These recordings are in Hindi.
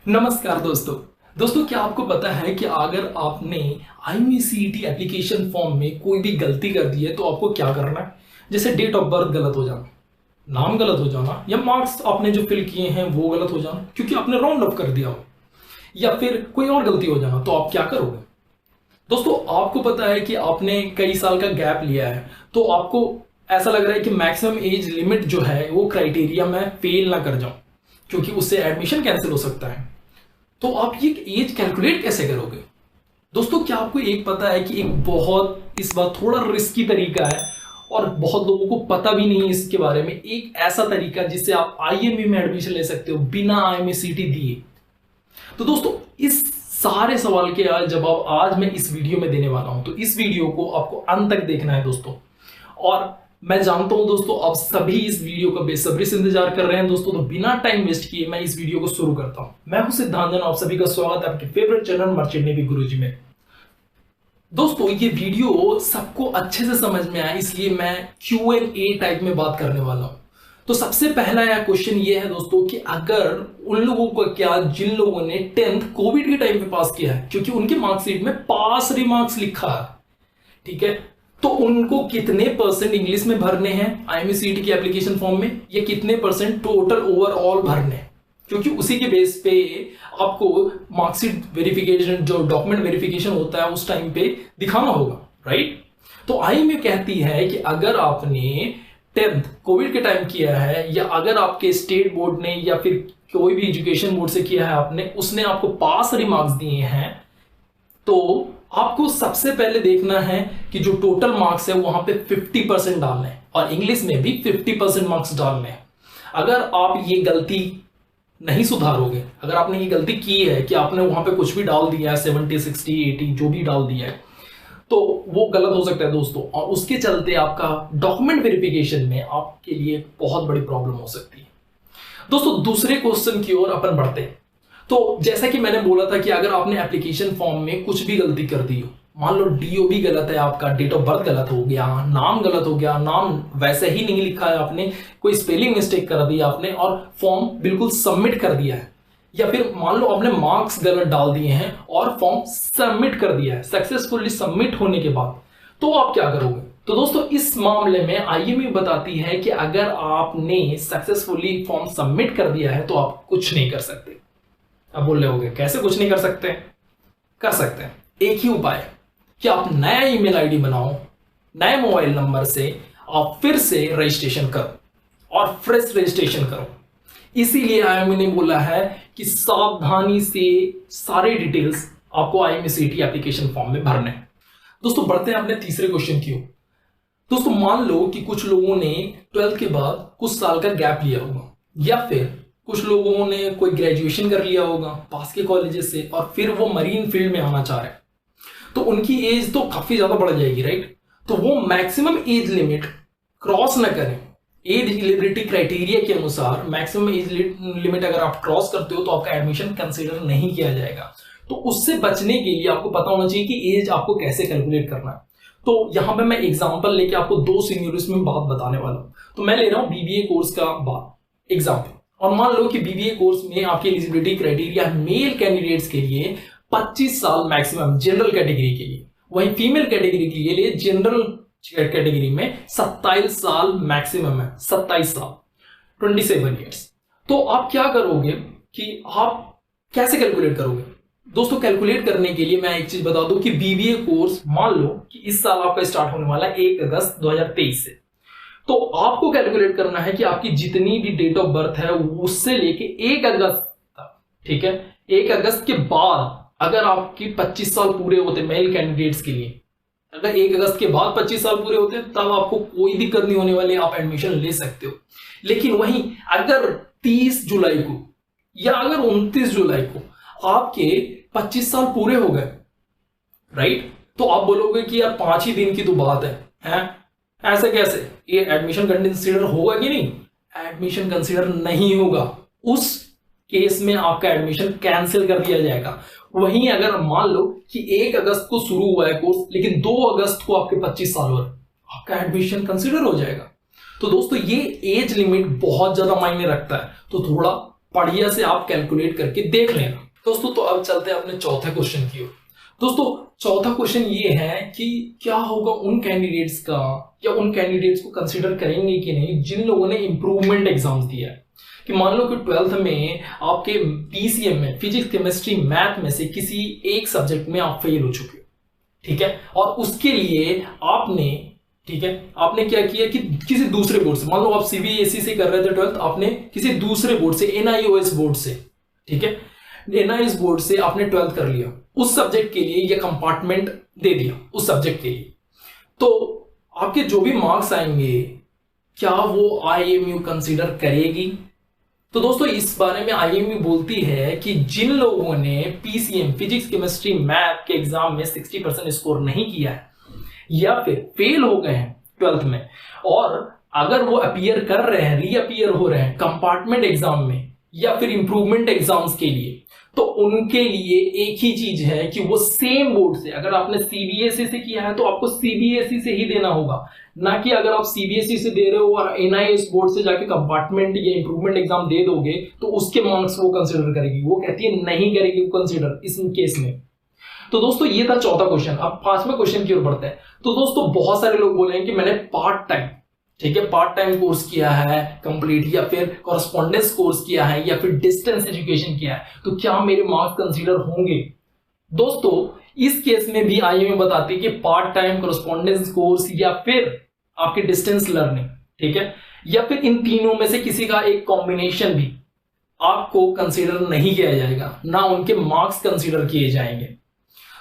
नमस्कार दोस्तों क्या आपको पता है कि अगर आपने IMCET एप्लीकेशन फॉर्म में कोई भी गलती कर दी है तो आपको क्या करना है। जैसे डेट ऑफ बर्थ गलत हो जाना, नाम गलत हो जाना, या मार्क्स आपने जो फिल किए हैं वो गलत हो जाना क्योंकि आपने राउंड ऑफ कर दिया हो, या फिर कोई और गलती हो जाना, तो आप क्या करोगे। दोस्तों आपको पता है कि आपने कई साल का गैप लिया है, तो आपको ऐसा लग रहा है कि मैक्सिमम एज लिमिट जो है वो क्राइटेरिया में फेल ना कर जाऊं क्योंकि उससे एडमिशन कैंसिल हो सकता है। तो आप ये एज कैलकुलेट कैसे करोगे। दोस्तों क्या आपको एक पता है कि एक बहुत इस बार थोड़ा रिस्की तरीका है और बहुत लोगों को पता भी नहीं है इसके बारे में, एक ऐसा तरीका जिससे आप IME में एडमिशन ले सकते हो बिना IMCET दिए। तो दोस्तों इस सारे सवाल के जवाब आज मैं इस वीडियो में देने वाला हूं, तो इस वीडियो को आपको अंत तक देखना है दोस्तों। और मैं जानता हूं दोस्तों आप सभी इस वीडियो का बेसब्री से इंतजार कर रहे हैं दोस्तों, तो बिना टाइम वेस्ट किए मैं इस वीडियो को शुरू करता हूं। मैं हूं सिद्धांत, आप सभी का स्वागत है आपके फेवरेट चैनल मर्चेंट नेवी गुरुजी में। दोस्तों ये वीडियो सबको अच्छे से समझ में आए इसलिए मैं Q&A टाइप में बात करने वाला हूं। तो सबसे पहला यह क्वेश्चन ये है दोस्तों कि अगर उन लोगों को क्या जिन लोगों ने 10th कोविड के टाइम पे पास किया है, क्योंकि उनके मार्कशीट में पास रिमार्क्स लिखा है, ठीक है, तो उनको कितने परसेंट इंग्लिश में भरने हैं IMCET की एप्लीकेशन फॉर्म में, या कितने परसेंट टोटल ओवरऑल भरने हैं, क्योंकि उसी के बेस पे आपको मार्कशीट वेरिफिकेशन जो डॉक्यूमेंट वेरिफिकेशन होता है उस टाइम पे दिखाना होगा, राइट। तो IME कहती है कि अगर आपने 10th कोविड के टाइम किया है, या अगर आपके स्टेट बोर्ड ने या फिर कोई भी एजुकेशन बोर्ड से किया है आपने, उसने आपको पास रिमार्क्स दिए हैं, तो आपको सबसे पहले देखना है कि जो टोटल मार्क्स है वहां पे 50% डालने हैं और इंग्लिश में भी 50% मार्क्स डालने हैं। अगर आप ये गलती नहीं सुधारोगे, अगर आपने ये गलती की है कि आपने वहां पे कुछ भी डाल दिया है 70 60 80 जो भी डाल दिया है, तो वो गलत हो सकता है दोस्तों, और उसके चलते आपका डॉक्यूमेंट वेरिफिकेशन में आपके लिए बहुत बड़ी प्रॉब्लम हो सकती है। दोस्तों दूसरे क्वेश्चन की ओर अपन बढ़ते हैं। तो जैसा कि मैंने बोला था कि अगर आपने एप्लीकेशन फॉर्म में कुछ भी गलती कर दी हो, मान लो DOB गलत है आपका, डेट ऑफ बर्थ गलत हो गया, नाम गलत हो गया, नाम वैसे ही नहीं लिखा है आपने, कोई स्पेलिंग मिस्टेक कर दी आपने और फॉर्म बिल्कुल सबमिट कर दिया है, या फिर मान लो आपने मार्क्स गलत डाल दिए हैं और फॉर्म सबमिट कर दिया है सक्सेसफुली सबमिट होने के बाद, तो आप क्या करोगे। तो दोस्तों इस मामले में IME बताती है कि अगर आपने सक्सेसफुली फॉर्म सबमिट कर दिया है तो आप कुछ नहीं कर सकते। अब बोल रहे होगे कैसे कुछ नहीं कर सकते। कर सकते हैं, एक ही उपाय कि आप नया ईमेल आईडी बनाओ, नए मोबाइल नंबर से आप फिर से रजिस्ट्रेशन करो और फ्रेश रजिस्ट्रेशन करो। इसीलिए IME ने बोला है कि सावधानी से सारे डिटेल्स आपको IMCET एप्लीकेशन फॉर्म में भरने हैं। दोस्तों बढ़ते हैं अपने तीसरे क्वेश्चन की ओर। दोस्तों मान लो कि कुछ लोगों ने 12th के बाद कुछ साल का गैप लिया होगा, या फिर कुछ लोगों ने कोई ग्रेजुएशन कर लिया होगा पास के कॉलेजेस से और फिर वो मरीन फील्ड में आना चाह रहे हैं, तो उनकी एज तो काफी ज्यादा बढ़ जाएगी, राइट। तो वो मैक्सिमम एज लिमिट क्रॉस ना करें। एज एलिजिबिलिटी क्राइटेरिया के अनुसार मैक्सिमम एज लिमिट अगर आप क्रॉस करते हो तो आपका एडमिशन कंसीडर नहीं किया जाएगा। तो उससे बचने के लिए आपको पता होना चाहिए कि एज आपको कैसे कैलकुलेट करना है। तो यहां पे मैं एग्जांपल लेके आपको 2 सिनेरियोस में बात बताने वाला हूं। तो मैं ले रहा हूं BBA कोर्स का बात एग्जांपल, और मान लो कि BBA कोर्स में आपकी एलिजिबिलिटी क्राइटेरिया मेल कैंडिडेट्स के लिए 25 साल मैक्सिमम जनरल कैटेगरी के लिए, वहीं फीमेल कैटेगरी के लिए जनरल कैटेगरी में 27 साल मैक्सिमम है, 27 साल 27 ईयर्स। तो आप क्या करोगे कि आप कैसे कैलकुलेट करोगे। दोस्तों कैलकुलेट करने के लिए मैं एक चीज बता दूं कि BBA कोर्स मान लो कि इस साल आपका स्टार्ट होने वाला है 1 अगस्त 2023 से, तो आपको कैलकुलेट करना है कि आपकी जितनी भी डेट ऑफ बर्थ है उससे लेके 1 अगस्त तक, ठीक है, 1 अगस्त के बाद अगर आपकी 25 साल पूरे होते मेल कैंडिडेट्स के लिए, अगर 1 अगस्त के बाद 25 साल पूरे होते तब आपको कोई दिक्कत नहीं होने वाली, आप एडमिशन ले सकते हो। लेकिन वहीं अगर 30 जुलाई को या अगर 29 जुलाई को आपके 25 साल पूरे हो गए, राइट, तो आप बोलोगे कि यार 5 ही दिन की तो बात है ऐसे कैसे, ये एडमिशन कंसिडर होगा कि नहीं। एडमिशन कंसिडर नहीं होगा, उस केस में आपका एडमिशन कैंसिल कर दिया जाएगा। वहीं अगर मान लो कि 1 अगस्त को शुरू हुआ है कोर्स लेकिन 2 अगस्त को आपके 25 साल हो रहे, आपका एडमिशन कंसिडर हो जाएगा। तो दोस्तों ये एज लिमिट बहुत ज्यादा मायने रखता है, तो थोड़ा बढ़िया से आप कैलकुलेट करके देख लेना। दोस्तों तो अब चलते हैं अपने चौथे क्वेश्चन की ओर। दोस्तों चौथा क्वेश्चन ये है कि क्या होगा उन कैंडिडेट्स का, या उन कैंडिडेट्स को कंसीडर करेंगे कि नहीं जिन लोगों ने इंप्रूवमेंट एग्जाम्स दिया है। कि मान लो कि 12th में आपके पीसीएम में फिजिक्स केमिस्ट्री मैथ में से किसी एक सब्जेक्ट में आप फेल हो चुके हो, ठीक है, और उसके लिए आपने, ठीक है, आपने क्या किया कि किसी दूसरे बोर्ड से, मान लो आप सीबीएसई से कर रहे थे 12th, आपने किसी दूसरे बोर्ड से, एनआईओएस बोर्ड से, ठीक है, एनआईओएस बोर्ड से आपने 12th कर लिया, उस सब्जेक्ट के लिए ये कंपार्टमेंट दे दिया उस सब्जेक्ट के लिए, तो आपके जो भी मार्क्स आएंगे क्या वो आईएमयू कंसीडर करेगी? तो दोस्तों इस बारे में आईएमयू बोलती है कि जिन लोगों ने पीसीएम फिजिक्स केमिस्ट्री मैथ के एग्जाम में 60% स्कोर नहीं किया है या फिर फेल हो गए हैं 12th में, और अगर वो अपीयर कर रहे हैं, रीअपीयर हो रहे हैं कंपार्टमेंट एग्जाम में या फिर इंप्रूवमेंट एग्जाम्स के लिए, तो उनके लिए एक ही चीज है कि वो सेम बोर्ड से, अगर आपने सीबीएसई से किया है तो आपको सीबीएसई से ही देना होगा, ना कि अगर आप सीबीएसई से दे रहे हो और एनआईएस बोर्ड से जाके कंपार्टमेंट या इंप्रूवमेंट एग्जाम दे दोगे तो उसके मार्क्स वो कंसीडर करेगी। वो कहती है नहीं करेगी वो कंसीडर इस केस में। तो दोस्तों ये था चौथा क्वेश्चन। अब पांचवें क्वेश्चन की ओर बढ़ते हैं। तो दोस्तों बहुत सारे लोग बोले हैं कि मैंने पार्ट टाइम, ठीक है, पार्ट टाइम कोर्स किया है कंप्लीट, या फिर कॉरेस्पॉन्डेंस कोर्स किया है, या फिर डिस्टेंस एजुकेशन किया है, तो क्या मेरे मार्क्स कंसीडर होंगे? दोस्तों इस केस में भी आईएमयू बताती है कि पार्ट टाइम, कॉरेस्पॉन्डेंस कोर्स या फिर आपके डिस्टेंस लर्निंग, ठीक है, या फिर इन तीनों में से किसी का एक कॉम्बिनेशन भी आपको कंसीडर नहीं किया जाएगा, ना उनके मार्क्स कंसीडर किए जाएंगे।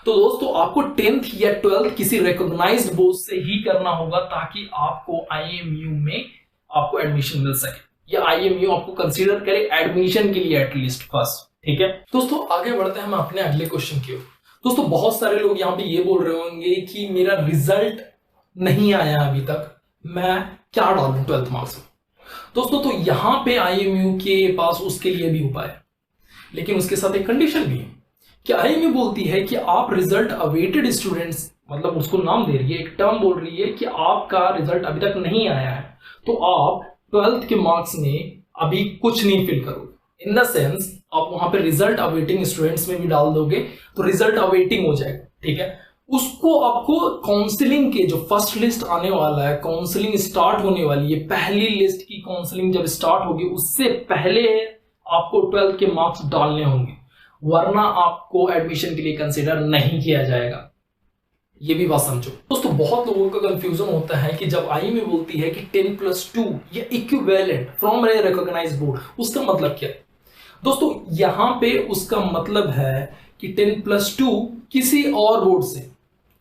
तो दोस्तों आपको 10th या 12th किसी रिकॉग्नाइज्ड बोर्ड से ही करना होगा ताकि आपको आईएमयू में आपको एडमिशन मिल सके, या आईएमयू आपको कंसीडर करे एडमिशन के लिए एटलीस्ट फर्स्ट, ठीक है। दोस्तों आगे बढ़ते हैं हम अपने अगले क्वेश्चन की ओर। दोस्तों बहुत सारे लोग यहाँ पे ये बोल रहे होंगे कि मेरा रिजल्ट नहीं आया अभी तक, मैं क्या डालूं 12th मार्क्स में। दोस्तों तो यहाँ पे आईएमयू के पास उसके लिए भी उपाय है, लेकिन उसके साथ एक कंडीशन भी है कि आईएमयू बोलती है कि आप रिजल्ट अवेटेड स्टूडेंट्स, मतलब उसको नाम दे रही है, एक टर्म बोल रही है कि आपका रिजल्ट अभी तक नहीं आया है तो आप 12th के मार्क्स में अभी कुछ नहीं फिल करोगे। इन द सेंस आप वहां पे रिजल्ट अवेटिंग स्टूडेंट्स में भी डाल दोगे तो रिजल्ट अवेटिंग हो जाएगा, ठीक है। उसको आपको काउंसलिंग के जो फर्स्ट लिस्ट आने वाला है, काउंसलिंग स्टार्ट होने वाली है, पहली लिस्ट की काउंसलिंग जब स्टार्ट होगी उससे पहले आपको 12th के मार्क्स डालने होंगे, वरना आपको एडमिशन के लिए कंसीडर नहीं किया जाएगा। ये भी बात समझो। दोस्तों बहुत लोगों का कंफ्यूजन होता है कि जब आईएमयू बोलती है कि 10+2 या equivalent from a recognised board, उसका मतलब क्या है? दोस्तों यहां पे उसका मतलब है कि 10+2 किसी और बोर्ड से,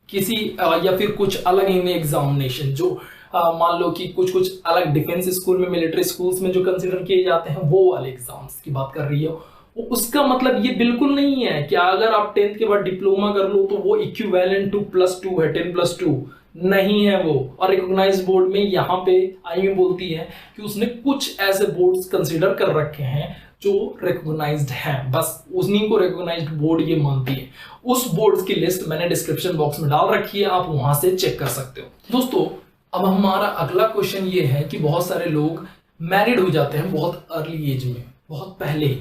किसी या फिर कुछ अलग एग्जामिनेशन जो मान लो कि कुछ अलग डिफेंस स्कूल में, मिलिट्री स्कूल्स में जो कंसीडर किए जाते हैं वो वाले एग्जाम्स की बात कर रही है। उसका मतलब ये बिल्कुल नहीं है कि अगर आप 10th के बाद डिप्लोमा कर लो तो वो इक्विवेलेंट टू +2 है, 10+2 नहीं है वो। और रिकॉग्नाइज्ड बोर्ड में यहाँ पे आईएमयू बोलती है कि उसने कुछ ऐसे बोर्ड्स कंसीडर कर रखे हैं जो रिकॉग्नाइज्ड हैं, बस उन्हीं को रिकॉग्नाइज्ड बोर्ड ये मानती है। उस बोर्ड्स की लिस्ट मैंने डिस्क्रिप्शन बॉक्स में डाल रखी है, आप वहां से चेक कर सकते हो। दोस्तों अब हमारा अगला क्वेश्चन ये है कि बहुत सारे लोग मैरिड हो जाते हैं बहुत अर्ली एज में, बहुत पहले ही,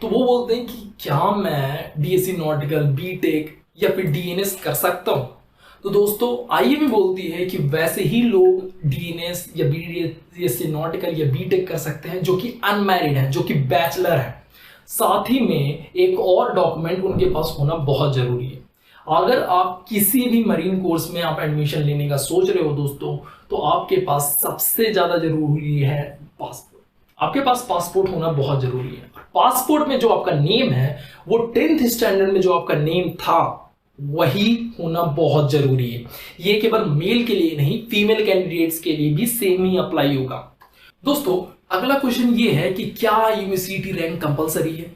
तो वो बोलते हैं कि क्या मैं बीएससी नॉटिकल, बीटेक या फिर डीएनएस कर सकता हूं? तो दोस्तों आईएमयू बोलती है कि वैसे ही लोग डीएनएस या बीएससी नॉटिकल या बीटेक कर सकते हैं जो कि अनमैरिड है, जो कि बैचलर है। साथ ही में एक और डॉक्यूमेंट उनके पास होना बहुत जरूरी है। अगर आप किसी भी मरीन कोर्स में आप एडमिशन लेने का सोच रहे हो दोस्तों, तो आपके पास सबसे ज्यादा जरूरी है पासपोर्ट। आपके पास पासपोर्ट होना बहुत जरूरी है। पासपोर्ट में जो आपका नेम है वो 10th स्टैंडर्ड में जो आपका नेम था वही होना बहुत जरूरी है। ये केवल मेल के लिए नहीं, फीमेल कैंडिडेट्स के लिए भी सेम ही अप्लाई होगा। दोस्तों अगला क्वेश्चन ये है कि क्या यूनिवर्सिटी रैंक कंपलसरी है?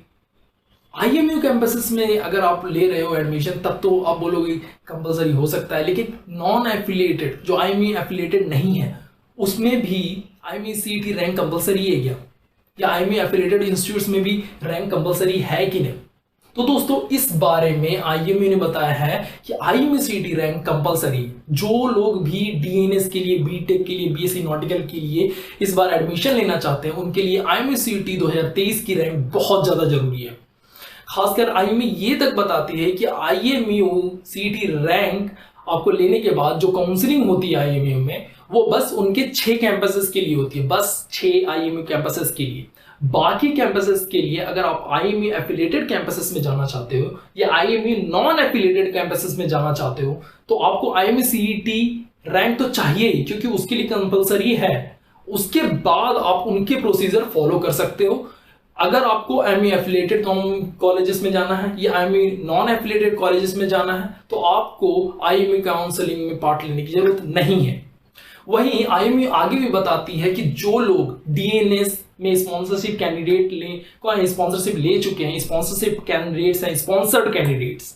आईएमयू कैंपसेस में अगर आप ले रहे हो एडमिशन तब तो आप बोलोगे कंपलसरी हो सकता है, लेकिन नॉन एफिलिएटेड जो आईएमयू एफिलिएटेड नहीं है उसमें भी आईएमयू सीईटी रैंक कंपलसरी है क्या? या आईएमयू एफिलिएटेड इंस्टीट्यूट्स में भी रैंक कंपलसरी है कि नहीं? तो दोस्तों इस बारे में आईएमयू ने बताया है कि आईएमसीईटी रैंक कंपलसरी। जो लोग भी डीएनएस के लिए, बीटेक के लिए, बीएससी नॉटिकल के लिए इस बार एडमिशन लेना चाहते हैं, उनके लिए आईएमसीईटी 2023 की रैंक बहुत ज्यादा जरूरी है। खासकर आईएमयू ये तक बताती है कि आईएमसीईटी रैंक आपको लेने के बाद जो काउंसलिंग होती है आईएमयू में, वो बस उनके 6 कैंपसेस के लिए होती है, बस 6 आईएमयू कैंपसेस के लिए। बाकी कैंपसेस के लिए अगर आप आईएमयू एफिलिएटेड कैंपसेस में जाना चाहते हो या आईएमयू नॉन एफिलिएटेड कैंपसेस में जाना चाहते हो, तो आपको आईएमसीईटी रैंक तो चाहिए ही, क्योंकि उसके लिए कंपलसरी है। उसके बाद आप उनके प्रोसीजर फॉलो कर सकते हो। अगर आपको आईएमयू एफिलिएटेड कॉलेजेस में जाना है या आईएमयू नॉन एफिलिएटेड कॉलेजेस में जाना है, तो आपको आईएमयू काउंसलिंग में पार्ट लेने की जरूरत नहीं है। वहीं आईएमयू आगे भी बताती है कि जो लोग डीएनएस में स्पॉन्सरशिप स्पॉन्सरशिप ले चुके हैं, स्पॉन्सरशिप कैंडिडेट्स हैं, स्पॉन्सर्ड कैंडिडेट्स,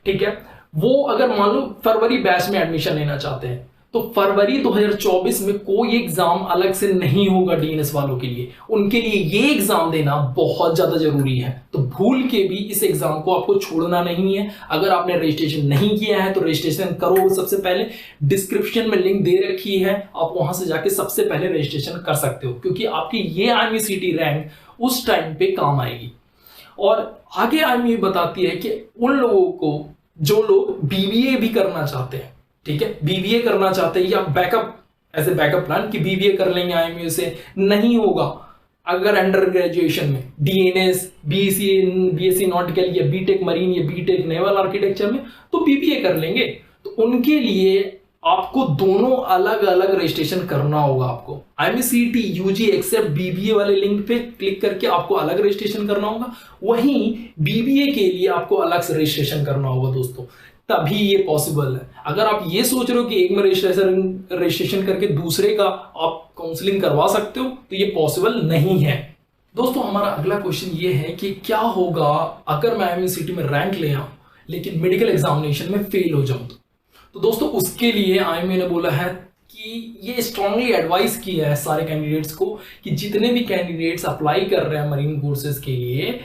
ठीक है, वो अगर मान लो फरवरी बैच में एडमिशन लेना चाहते हैं, तो फरवरी 2024 में कोई एग्जाम अलग से नहीं होगा डीएनएस वालों के लिए। उनके लिए ये एग्जाम देना बहुत ज्यादा जरूरी है, तो भूल के भी इस एग्जाम को आपको छोड़ना नहीं है। अगर आपने रजिस्ट्रेशन नहीं किया है तो रजिस्ट्रेशन करो। सबसे पहले डिस्क्रिप्शन में लिंक दे रखी है, आप वहां से जाके सबसे पहले रजिस्ट्रेशन कर सकते हो, क्योंकि आपकी ये आईएमसीईटी रैंक उस टाइम पे काम आएगी। और आगे आईएमयू बताती है कि उन लोगों को जो लोग बीबीए भी करना चाहते हैं, ठीक है, बीबीए करना चाहते हैं या backup as a backup plan कि बीबीए कर लेंगे आईएमयू से, नहीं होगा अगर अंडर ग्रेजुएशन में डीएनएस, बीएससी नॉटिकल या बीटेक मरीन या बीटेक नेवल आर्किटेक्चर में, तो बीबीए कर लेंगे। तो उनके लिए आपको दोनों अलग अलग रजिस्ट्रेशन करना होगा। आपको आईएमसीईटी यूजी एक्सेप्ट बीबीए वाले लिंक पे क्लिक करके आपको अलग रजिस्ट्रेशन करना होगा। वहीं बीबीए के लिए आपको अलग से रजिस्ट्रेशन करना होगा दोस्तों, तभी ये पॉसिबल है। अगर आप ये सोच रहे हो कि एक में रजिस्ट्रेशन करके दूसरे का आप काउंसलिंग करवा सकते हो, तो ये पॉसिबल नहीं है। दोस्तों हमारा अगला क्वेश्चन ये है कि क्या होगा अगर मैं आईएमसीईटी में रैंक ले आऊं लेकिन मेडिकल एग्जामिनेशन में फेल हो जाऊं। तो दोस्तों उसके लिए आईएमयू ने बोला है कि ये स्ट्रांगली एडवाइस किया है सारे कैंडिडेट्स को कि जितने भी कैंडिडेट्स अप्लाई कर रहे हैं मरीन कोर्सेज के लिए,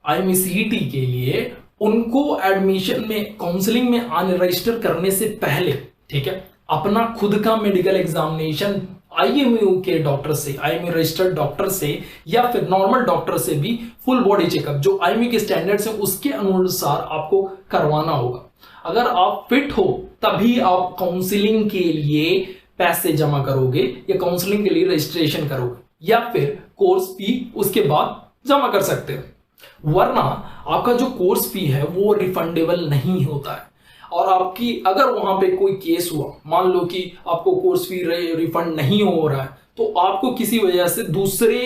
आईएमसीईटी के लिए, उनको एडमिशन में काउंसलिंग में रजिस्टर करने से पहले, ठीक है, अपना खुद का मेडिकल एग्जामिनेशन आईएमयू के डॉक्टर से, आईएमयू रजिस्टर्ड डॉक्टर से या फिर नॉर्मल डॉक्टर से भी फुल बॉडी चेकअप जो आईएमयू के स्टैंडर्ड्स हैं उसके अनुसार आपको करवाना होगा। अगर आप फिट हो तभी आप काउंसलिंग के लिए पैसे जमा करोगे या काउंसलिंग के लिए रजिस्ट्रेशन करोगे, या फिर कोर्स फी उसके बाद जमा कर सकते हो। वरना आपका जो कोर्स फी है वो रिफंडेबल नहीं होता है। और आपकी अगर वहां पे कोई केस हुआ, मान लो कि आपको कोर्स फी रिफंड नहीं हो रहा है, तो आपको किसी वजह से दूसरे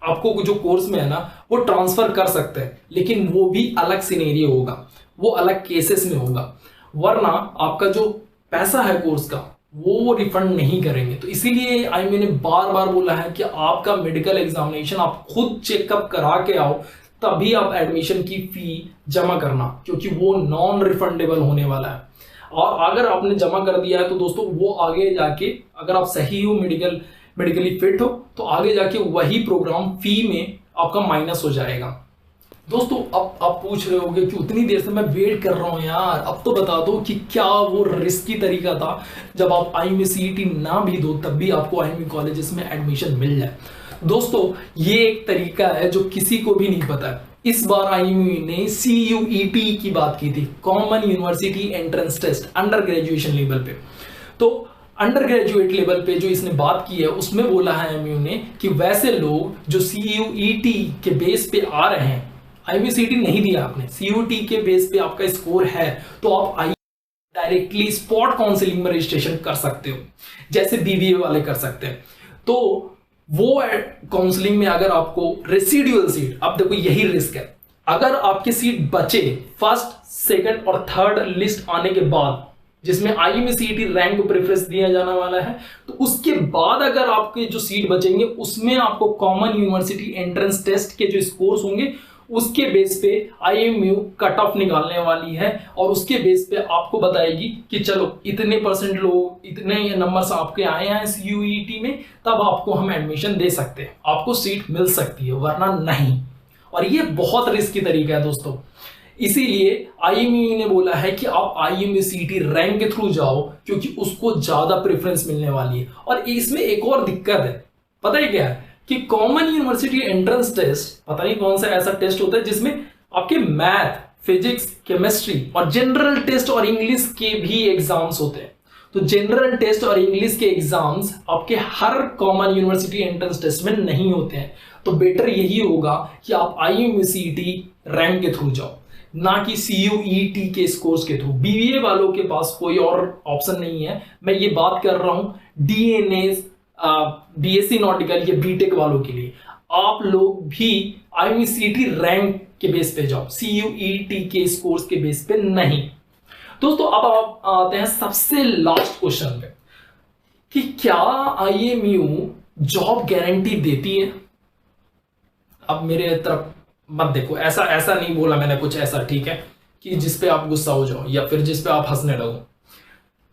आपको जो कोर्स में है ना वो ट्रांसफर कर सकते हैं, लेकिन वो भी अलग सिनेरियो होगा, वो अलग केसेस में होगा। वरना आपका जो पैसा है कोर्स का वो रिफंड नहीं करेंगे। तो इसीलिए आईएमयू ने बार बार बोला है कि आपका मेडिकल एग्जामिनेशन आप खुद चेकअप करा के आओ, तभी आप एडमिशन की फी जमा करना, क्योंकि वो नॉन रिफंडेबल होने वाला है। और अगर आपने जमा कर दिया है तो दोस्तों वो आगे जाके, अगर आप सही हो, मेडिकली फिट हो, तो आगे जाके वही प्रोग्राम फी में आपका माइनस हो जाएगा। दोस्तों अब आप पूछ रहे होंगे कि उतनी देर से मैं वेट कर रहा हूं यार, अब तो बता दो कि क्या वो रिस्की तरीका था जब आप आईएमसीईटी ना भी दो तब भी आपको आईएमयू कॉलेजेस में एडमिशन मिल जाए। दोस्तों ये एक तरीका है जो किसी को भी नहीं पता है। इस बार आईएमयू ने CUET की बात की थी, common university entrance test, under graduation level पे। तो अंडर ग्रेजुएट लेवल पे जो इसने बात की है उसमें बोला है आईएमयू ने कि वैसे लोग जो CUET के बेस पे आ रहे हैं, आईएमसीईटी नहीं दिया आपने, CUET के बेस पे आपका स्कोर है, तो आप डायरेक्टली स्पॉट काउंसलिंग में रजिस्ट्रेशन कर सकते हो, जैसे बीबीए वाले कर सकते हैं। तो वो काउंसलिंग में अगर आपको रेसिडुअल सीट, अब देखो यही रिस्क है, अगर आपकी सीट बचे फर्स्ट, सेकंड और थर्ड लिस्ट आने के बाद, जिसमें आईएमसीईटी रैंक को प्रेफरेंस दिया जाने वाला है, तो उसके बाद अगर आपके जो सीट बचेंगे उसमें आपको कॉमन यूनिवर्सिटी एंट्रेंस टेस्ट के जो स्कोर्स होंगे उसके बेस पे आईएमयू कट ऑफ निकालने वाली है, और उसके बेस पे आपको बताएगी कि चलो इतने परसेंट लोग, इतने नंबर्स आपके आए हैं CUET में, तब आपको हम एडमिशन दे सकते हैं, आपको सीट मिल सकती है, वरना नहीं। और ये बहुत रिस्की तरीका है दोस्तों। इसीलिए आईएमयू ने बोला है कि आप आईएमयू सीईटी रैंक के थ्रू जाओ, क्योंकि उसको ज्यादा प्रेफरेंस मिलने वाली है। और इसमें एक और दिक्कत है, पता है क्या है, कि कॉमन यूनिवर्सिटी एंट्रेंस टेस्ट, पता नहीं कौन सा ऐसा टेस्ट होता है जिसमें आपके मैथ, फिजिक्स, केमिस्ट्री और जनरल टेस्ट और इंग्लिश के भी एग्जाम्स होते हैं। तो जनरल टेस्ट और इंग्लिश के एग्जाम्स आपके हर कॉमन यूनिवर्सिटी एंट्रेंस टेस्ट में नहीं होते हैं। तो बेटर यही होगा कि आप आईएमयू सीईटी रैंक के थ्रू जाओ, ना कि सीयूईटी के स्कोर्स के थ्रू। बीबीए वालों के पास कोई और ऑप्शन नहीं है। मैं ये बात कर रहा हूं डीएनए, बीएससी नॉटिकल या बीटेक वालों के लिए। आप लोग भी आईएमयू सीईटी रैंक के बेस पे जाओ, सीयूईटी के स्कोर्स के बेस पे नहीं। दोस्तों अब आप आते हैं सबसे लास्ट क्वेश्चन पे कि क्या आईएमयू जॉब गारंटी देती है। अब मेरे तरफ मत देखो, ऐसा नहीं बोला मैंने कुछ ऐसा, ठीक है, कि जिसपे आप गुस्सा हो जाओ या फिर जिसपे आप हंसने लगो।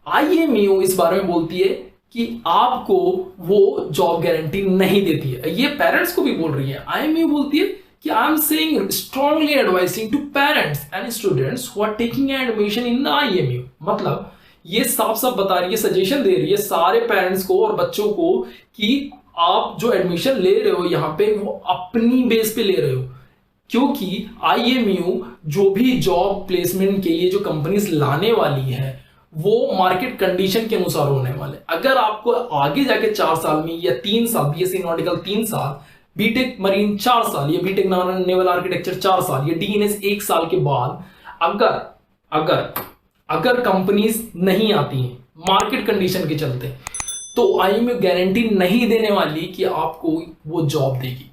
आईएमयू इस बारे में बोलती है कि आपको वो जॉब गारंटी नहीं देती है। ये पेरेंट्स को भी बोल रही है। आईएमयू बोलती है कि I am saying strongly advising to parents and students who are taking admission in the IMU. मतलब ये साफ साफ बता रही है, सजेशन दे रही है सारे पेरेंट्स को और बच्चों को कि आप जो एडमिशन ले रहे हो यहाँ पे वो अपनी बेस पे ले रहे हो, क्योंकि आईएमयू जो भी जॉब प्लेसमेंट के लिए जो कंपनीज लाने वाली है वो मार्केट कंडीशन के अनुसार होने वाले। अगर आपको आगे जाके 4 साल में या 3 साल, बीएससी नॉटिकल 3 साल, बीटेक मरीन 4 साल या बीटेक नेवल आर्किटेक्चर 4 साल या डीएनएस 1 साल के बाद अगर कंपनीज नहीं आती हैं मार्केट कंडीशन के चलते, तो आईएमयू गारंटी नहीं देने वाली कि आपको वो जॉब देगी।